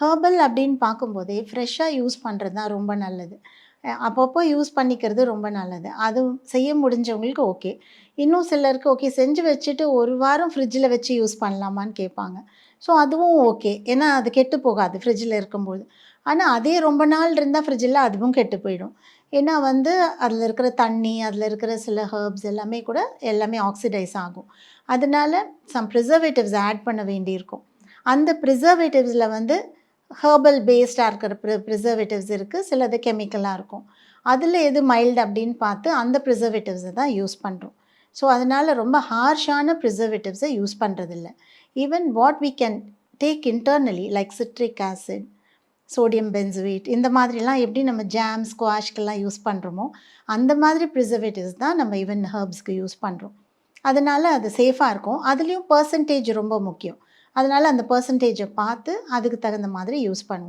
Herbal அப்படின்னு பார்க்கும்போதே, ஃப்ரெஷ்ஷா யூஸ் பண்றது தான் ரொம்ப நல்லது. அப்பப்போ யூஸ் பண்ணிக்கிறது ரொம்ப நல்லது. அது செய்ய முடிஞ்சவங்களுக்கு ஓகே. இன்னும் சிலருக்கு ஓகே செஞ்சு வச்சுட்டு 1 வாரம் ஃப்ரிட்ஜில வச்சு யூஸ் பண்ணலாமான்னு கேட்பாங்க. ஸோ அதுவும் ஓகே. ஏன்னா அது கெட்டு போகாது ஃப்ரிட்ஜில இருக்கும்போது. ஆனா அதே ரொம்ப நாள் இருந்தா ஃப்ரிட்ஜில அதுவும் கெட்டு போயிடும். ஏன்னா வந்து அதில இருக்கிற தண்ணி, அதில இருக்கிற சில ஹெர்ப்ஸ் எல்லாமே கூட எல்லாமே ஆக்ஸிடைஸ் ஆகும். அதனால ப்ரிசர்வேட்டிவ்ஸ் ஆட் பண்ண வேண்டியிருக்கும். அந்த ப்ரிசர்வேட்டிவ்ஸில வந்து ஹெர்பல் பேஸ்டா இருக்கிற ப்ரிசர்வேட்டிவ்ஸ் இருக்கு. சிலது கெமிக்கலா இருக்கும். அதில எது மைல்டு அப்படின்னு பார்த்து அந்த ப்ரிசர்வேட்டிவ்ஸ தான் யூஸ் பண்றோம். ஸோ, அதனால ரொம்ப ஹார்ஷான ப்ரிசர்வேட்டிவ்ஸ யூஸ் பண்றதில்ல. Even what we can take internally like citric acid, sodium benzoate இந்த மாதிரிலாம் எப்படி நம்ம ஜாம், ஸ்குவாஷ்க்கெல்லாம் யூஸ் பண்றோமோ, அந்த மாதிரி ப்ரிசர்வேட்டிவ்ஸ் தான் நம்ம ஈவன் ஹெர்ப்ஸ்க்கு யூஸ் பண்றோம். அதனால அது சேஃபா இருக்கும். அதுலயும் பெர்சன்டேஜ் ரொம்ப முக்கியம். அதனால அந்த பெர்சன்டேஜ பார்த்து அதுக்கு தகுந்த மாதிரி யூஸ் பண்ணுவோம்.